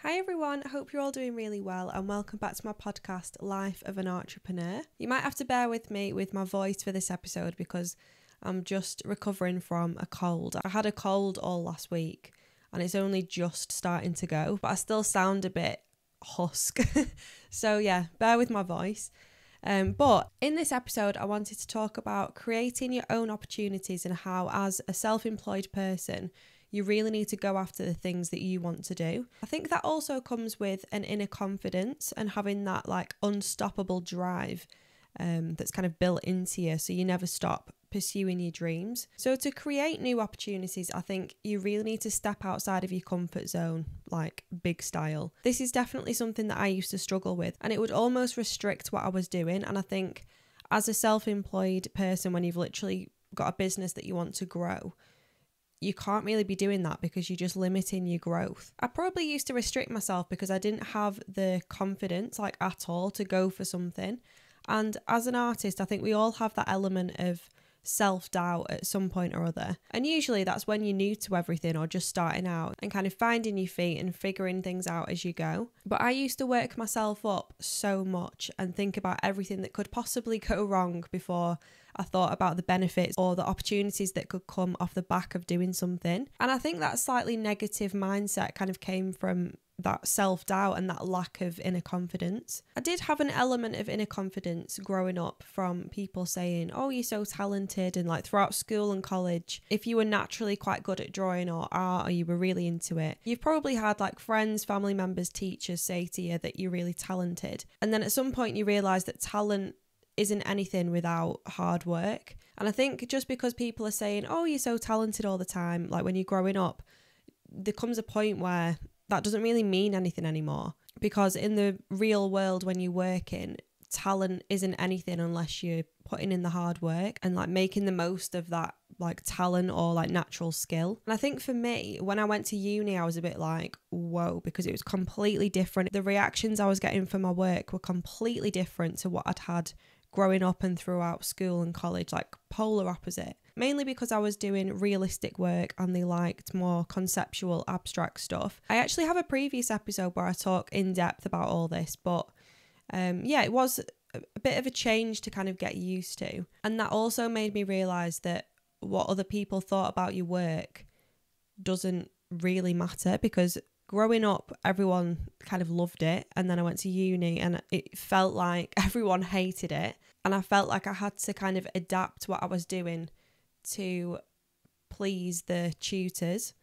Hi everyone, I hope you're all doing really well and welcome back to my podcast, Life of an Artrepreneur. You might have to bear with me with my voice for this episode because I'm just recovering from a cold. I had a cold all last week and it's only just starting to go, but I still sound a bit husk. So yeah, bear with my voice. But in this episode, I wanted to talk about creating your own opportunities and how, as a self-employed person, you really need to go after the things that you want to do. I think that also comes with an inner confidence and having that like unstoppable drive that's kind of built into you, so you never stop pursuing your dreams. So to create new opportunities, I think you really need to step outside of your comfort zone, like big style. This is definitely something that I used to struggle with, and it would almost restrict what I was doing. And I think as a self-employed person, when you've literally got a business that you want to grow, you can't really be doing that because you're just limiting your growth. I probably used to restrict myself because I didn't have the confidence like at all to go for something. And as an artist, I think we all have that element of self-doubt at some point or other. And usually that's when you're new to everything or just starting out and kind of finding your feet and figuring things out as you go. But I used to work myself up so much and think about everything that could possibly go wrong before I thought about the benefits or the opportunities that could come off the back of doing something. And I think that slightly negative mindset kind of came from that self-doubt and that lack of inner confidence. I did have an element of inner confidence growing up from people saying, oh, you're so talented, and like throughout school and college, if you were naturally quite good at drawing or art or you were really into it, you've probably had like friends, family members, teachers say to you that you're really talented. And then at some point you realise that talent isn't anything without hard work. And I think just because people are saying, oh, you're so talented all the time, like when you're growing up, there comes a point where that doesn't really mean anything anymore. Because in the real world, when you're working, talent isn't anything unless you're putting in the hard work and like making the most of that like talent or like natural skill. And I think for me, when I went to uni, I was a bit like, whoa, because it was completely different. The reactions I was getting from my work were completely different to what I'd had growing up and throughout school and college, like polar opposite. Mainly because I was doing realistic work and they liked more conceptual, abstract stuff. I actually have a previous episode where I talk in depth about all this, but it was a bit of a change to kind of get used to. And that also made me realise that what other people thought about your work doesn't really matter, because growing up, everyone kind of loved it. And then I went to uni and it felt like everyone hated it. And I felt like I had to kind of adapt what I was doing to please the tutors.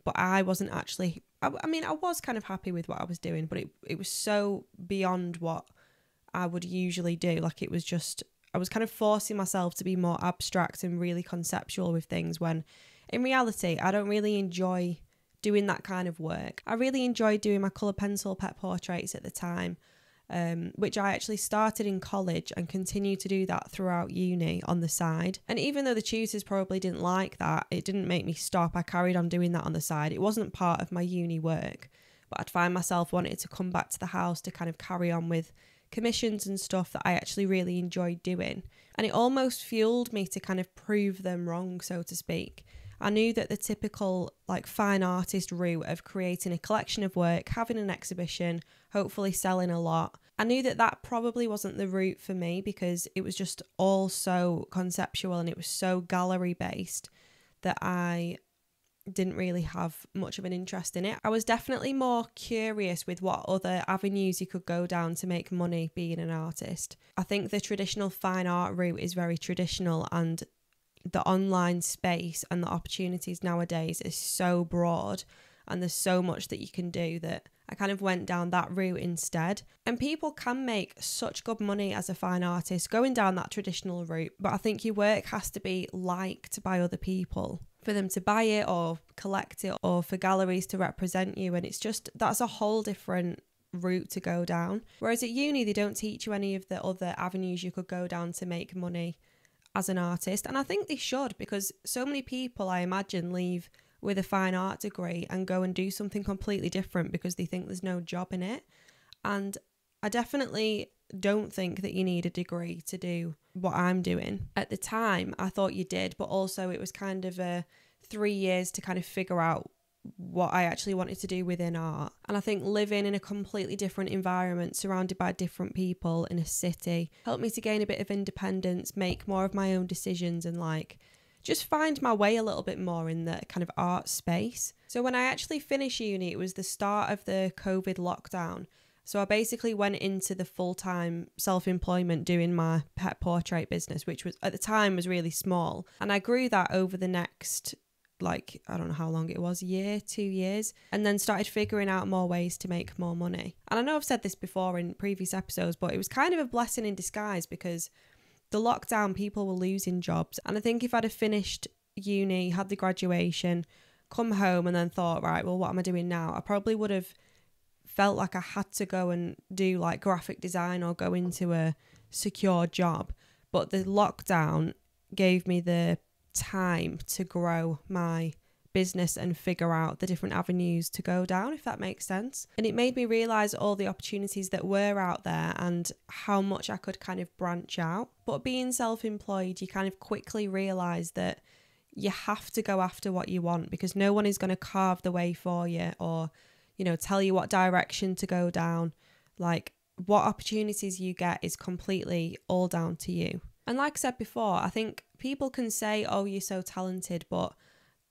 But I wasn't actually, I was kind of happy with what I was doing, but it was so beyond what I would usually do. Like it was just, I was kind of forcing myself to be more abstract and really conceptual with things, when in reality, I don't really enjoy doing that kind of work. I really enjoyed doing my colour pencil pet portraits at the time, which I actually started in college and continued to do that throughout uni on the side. And even though the tutors probably didn't like that, it didn't make me stop. I carried on doing that on the side. It wasn't part of my uni work, but I'd find myself wanting to come back to the house to kind of carry on with commissions and stuff that I actually really enjoyed doing. And it almost fueled me to kind of prove them wrong, so to speak. I knew that the typical like fine artist route of creating a collection of work, having an exhibition, hopefully selling a lot, I knew that that probably wasn't the route for me, because it was just all so conceptual and it was so gallery based that I didn't really have much of an interest in it. I was definitely more curious with what other avenues you could go down to make money being an artist. I think the traditional fine art route is very traditional, and the online space and the opportunities nowadays is so broad and there's so much that you can do that I kind of went down that route instead. And people can make such good money as a fine artist going down that traditional route, but I think your work has to be liked by other people for them to buy it or collect it, or for galleries to represent you. And it's just, that's a whole different route to go down. Whereas at uni, they don't teach you any of the other avenues you could go down to make money as an artist. And I think they should, because so many people, I imagine, leave with a fine art degree and go and do something completely different because they think there's no job in it. And I definitely don't think that you need a degree to do what I'm doing. At the time, I thought you did, but also it was kind of 3 years to kind of figure out what I actually wanted to do within art. And I think living in a completely different environment, surrounded by different people in a city, helped me to gain a bit of independence, make more of my own decisions, and like just find my way a little bit more in the kind of art space. So when I actually finished uni, it was the start of the COVID lockdown. So I basically went into the full-time self-employment doing my pet portrait business, which was at the time was really small. And I grew that over the next, like, I don't know how long it was, a year, 2 years, and then started figuring out more ways to make more money. And I know I've said this before in previous episodes, but it was kind of a blessing in disguise because the lockdown, people were losing jobs. And I think if I'd have finished uni, had the graduation, come home and then thought, right, well, what am I doing now? I probably would have felt like I had to go and do like graphic design or go into a secure job. But the lockdown gave me the time to grow my business and figure out the different avenues to go down, if that makes sense. And it made me realize all the opportunities that were out there and how much I could kind of branch out. But being self-employed, you kind of quickly realize that you have to go after what you want because no one is going to carve the way for you or, you know, tell you what direction to go down. Like, what opportunities you get is completely all down to you. And like I said before, I think people can say, oh, you're so talented, but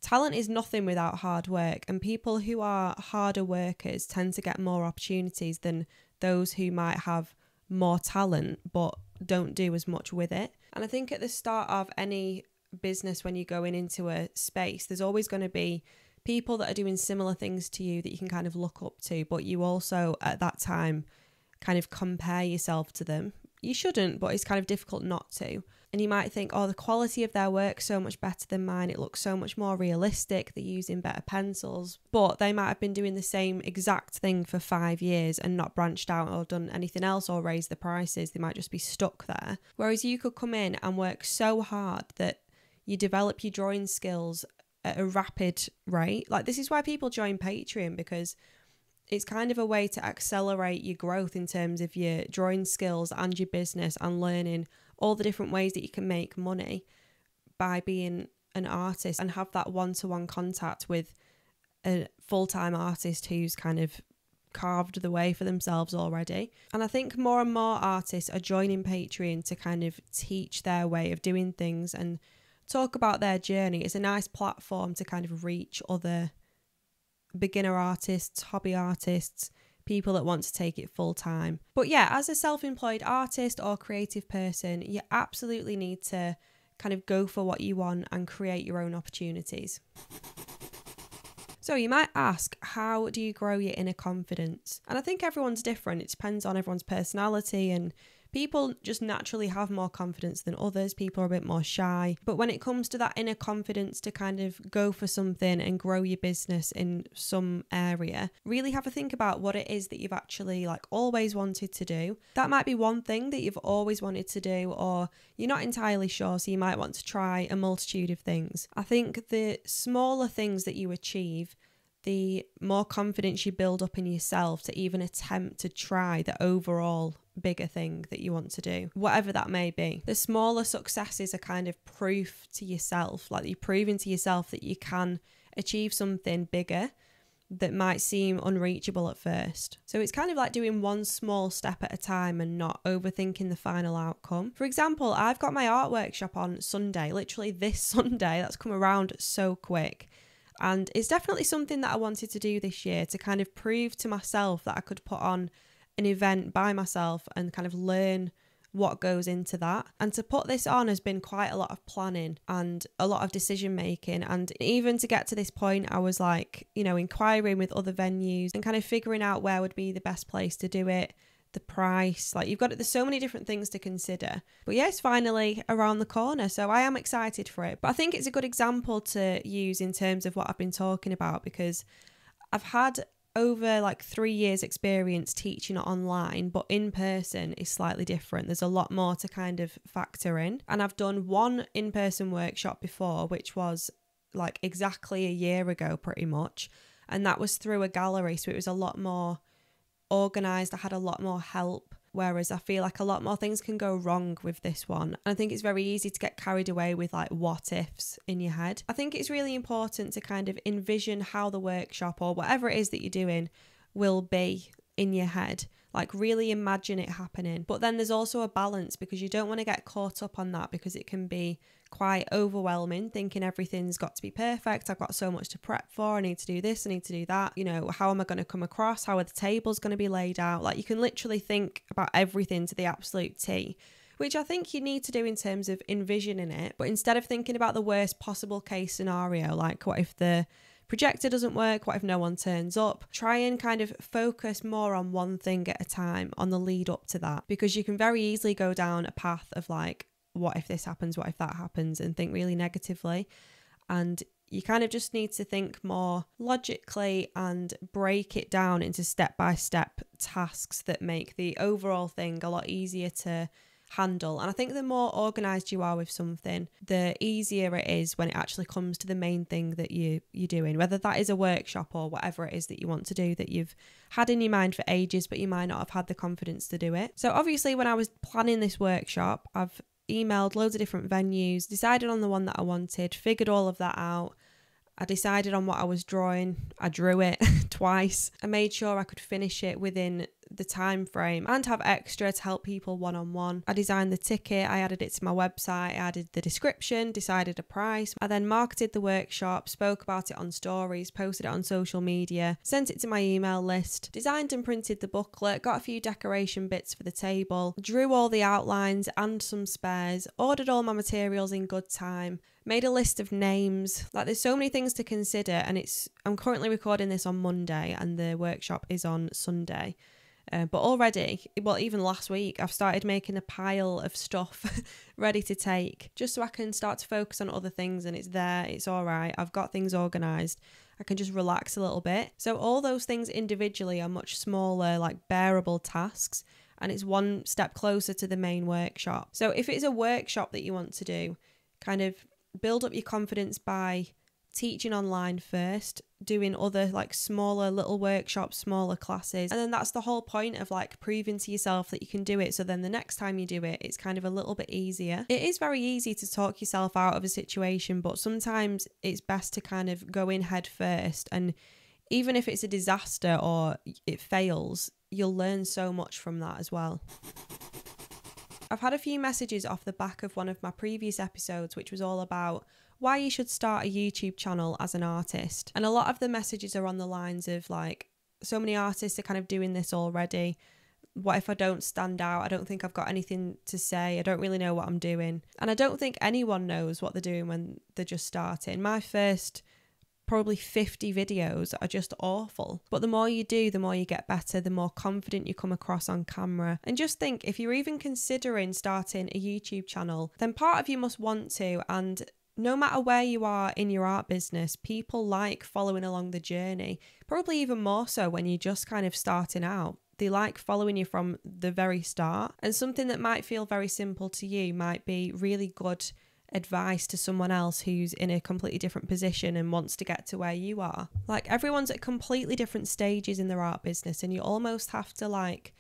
talent is nothing without hard work. And people who are harder workers tend to get more opportunities than those who might have more talent but don't do as much with it. And I think at the start of any business, when you're going into a space, there's always going to be people that are doing similar things to you that you can kind of look up to, but you also at that time kind of compare yourself to them. You shouldn't, but it's kind of difficult not to. And you might think, oh, the quality of their work's so much better than mine. It looks so much more realistic. They're using better pencils. But they might have been doing the same exact thing for 5 years and not branched out or done anything else or raised the prices. They might just be stuck there. Whereas you could come in and work so hard that you develop your drawing skills at a rapid rate. Like, this is why people join Patreon, because it's kind of a way to accelerate your growth in terms of your drawing skills and your business and learning all the different ways that you can make money by being an artist and have that one-to-one contact with a full-time artist who's kind of carved the way for themselves already. And I think more and more artists are joining Patreon to kind of teach their way of doing things and talk about their journey. It's a nice platform to kind of reach other beginner artists, hobby artists, people that want to take it full time. But yeah, as a self-employed artist or creative person, you absolutely need to kind of go for what you want and create your own opportunities. So you might ask, how do you grow your inner confidence? And I think everyone's different. It depends on everyone's personality, and people just naturally have more confidence than others. People are a bit more shy. But when it comes to that inner confidence to kind of go for something and grow your business in some area, really have a think about what it is that you've actually like always wanted to do. That might be one thing that you've always wanted to do, or you're not entirely sure, so you might want to try a multitude of things. I think the smaller things that you achieve, the more confidence you build up in yourself to even attempt to try the overall bigger thing that you want to do, whatever that may be. The smaller successes are kind of proof to yourself, like you're proving to yourself that you can achieve something bigger that might seem unreachable at first. So it's kind of like doing one small step at a time and not overthinking the final outcome. For example, I've got my art workshop on Sunday, literally this Sunday. That's come around so quick. And it's definitely something that I wanted to do this year, to kind of prove to myself that I could put on an event by myself and kind of learn what goes into that. And to put this on has been quite a lot of planning and a lot of decision making. And even to get to this point, I was like, you know, inquiring with other venues and kind of figuring out where would be the best place to do it, the price. Like, there's so many different things to consider. But yeah, it's finally around the corner, so I am excited for it. But I think it's a good example to use in terms of what I've been talking about, because I've had over like 3 years experience teaching online, but in person is slightly different. There's a lot more to kind of factor in. And I've done one in-person workshop before, which was like exactly a year ago pretty much. And that was through a gallery, so it was a lot more organised. I had a lot more help. whereas I feel like a lot more things can go wrong with this one. And I think it's very easy to get carried away with like what ifs in your head. I think it's really important to kind of envision how the workshop or whatever it is that you're doing will be in your head. Like really imagine it happening. But then there's also a balance, because you don't want to get caught up on that, because it can be quite overwhelming, thinking everything's got to be perfect. I've got so much to prep for. I need to do this, I need to do that. You know, how am I going to come across? How are the tables going to be laid out? Like you can literally think about everything to the absolute T, which I think you need to do in terms of envisioning it. But instead of thinking about the worst possible case scenario, like what if the projector doesn't work, what if no one turns up, try and kind of focus more on one thing at a time on the lead up to that, because you can very easily go down a path of like, what if this happens, what if that happens, and think really negatively. And you kind of just need to think more logically and break it down into step-by-step tasks that make the overall thing a lot easier to handle. And I think the more organised you are with something, the easier it is when it actually comes to the main thing that you're doing, whether that is a workshop or whatever it is that you want to do that you've had in your mind for ages but you might not have had the confidence to do it. So obviously when I was planning this workshop, I've emailed loads of different venues, decided on the one that I wanted, figured all of that out. I decided on what I was drawing. I drew it twice. I made sure I could finish it within the time frame and have extra to help people one-on-one. I designed the ticket, I added it to my website, I added the description, decided a price. I then marketed the workshop, spoke about it on stories, posted it on social media, sent it to my email list, designed and printed the booklet, got a few decoration bits for the table, drew all the outlines and some spares, ordered all my materials in good time, made a list of names. Like there's so many things to consider, and I'm currently recording this on Monday and the workshop is on Sunday. But already, well, even last week, I've started making a pile of stuff ready to take, just so I can start to focus on other things, and it's there, it's all right, I've got things organised, I can just relax a little bit. So all those things individually are much smaller, like bearable tasks, and it's one step closer to the main workshop. So if it's a workshop that you want to do, kind of build up your confidence by teaching online first, doing other like smaller little workshops, smaller classes, and then that's the whole point of like proving to yourself that you can do it, so then the next time you do it, it's kind of a little bit easier. It is very easy to talk yourself out of a situation, but sometimes it's best to kind of go in head first, and even if it's a disaster or it fails, you'll learn so much from that as well. I've had a few messages off the back of one of my previous episodes, which was all about why you should start a YouTube channel as an artist. And a lot of the messages are on the lines of like, so many artists are kind of doing this already. What if I don't stand out? I don't think I've got anything to say. I don't really know what I'm doing. And I don't think anyone knows what they're doing when they're just starting. My first probably 50 videos are just awful. But the more you do, the more you get better, the more confident you come across on camera. And just think, if you're even considering starting a YouTube channel, then part of you must want to. And no matter where you are in your art business, people like following along the journey, probably even more so when you're just kind of starting out. They like following you from the very start. And something that might feel very simple to you might be really good advice to someone else who's in a completely different position and wants to get to where you are. Like everyone's at completely different stages in their art business, and you almost have to like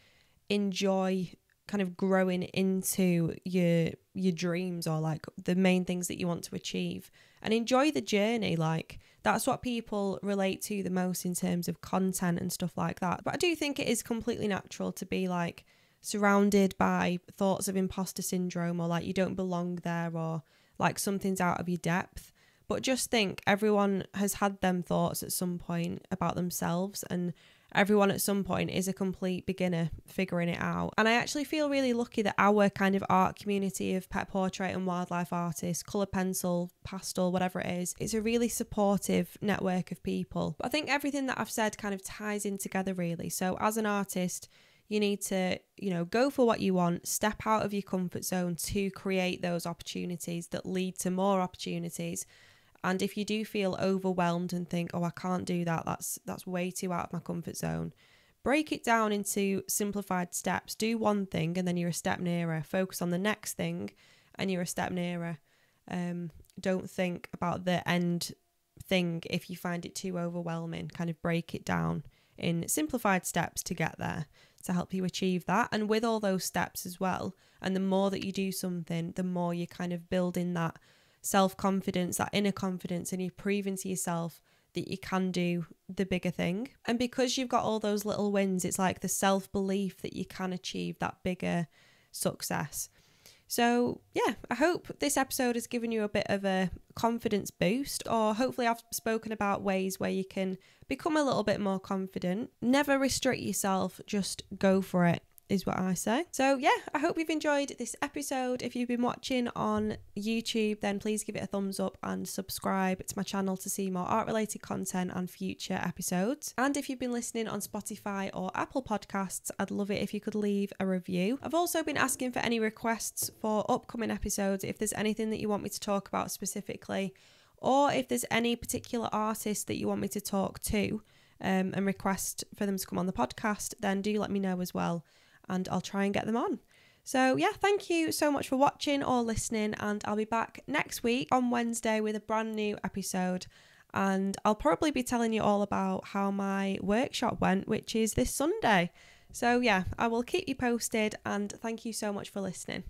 enjoy kind of growing into your dreams or like the main things that you want to achieve, and enjoy the journey. Like that's what people relate to the most in terms of content and stuff like that. But I do think it is completely natural to be like surrounded by thoughts of imposter syndrome, or like you don't belong there, or like something's out of your depth. But just think, everyone has had them thoughts at some point about themselves, and everyone at some point is a complete beginner figuring it out. And I actually feel really lucky that our kind of art community of pet portrait and wildlife artists, colour pencil, pastel, whatever it is, it's a really supportive network of people. But I think everything that I've said kind of ties in together really. So as an artist, you need to, go for what you want, step out of your comfort zone to create those opportunities that lead to more opportunities. And if you do feel overwhelmed and think, oh, I can't do that, that's way too out of my comfort zone, break it down into simplified steps. Do one thing and then you're a step nearer. Focus on the next thing and you're a step nearer. Don't think about the end thing if you find it too overwhelming. Kind of break it down in simplified steps to get there. to help you achieve that. And with all those steps as well, and the more that you do something, the more you kind of build in that self-confidence, that inner confidence, and you're proving to yourself that you can do the bigger thing. And because you've got all those little wins, it's like the self-belief that you can achieve that bigger success. So yeah, I hope this episode has given you a bit of a confidence boost, or hopefully I've spoken about ways where you can become a little bit more confident. Never restrict yourself, just go for it, is what I say. So yeah, I hope you've enjoyed this episode. If you've been watching on YouTube, then please give it a thumbs up and subscribe to my channel to see more art related content and future episodes. And if you've been listening on Spotify or Apple Podcasts, I'd love it if you could leave a review. I've also been asking for any requests for upcoming episodes, if there's anything that you want me to talk about specifically, or if there's any particular artist that you want me to talk to and request for them to come on the podcast, then do let me know as well, and I'll try and get them on. So yeah, thank you so much for watching or listening, and I'll be back next week on Wednesday with a brand new episode, and I'll probably be telling you all about how my workshop went, which is this Sunday. So yeah, I will keep you posted, and thank you so much for listening.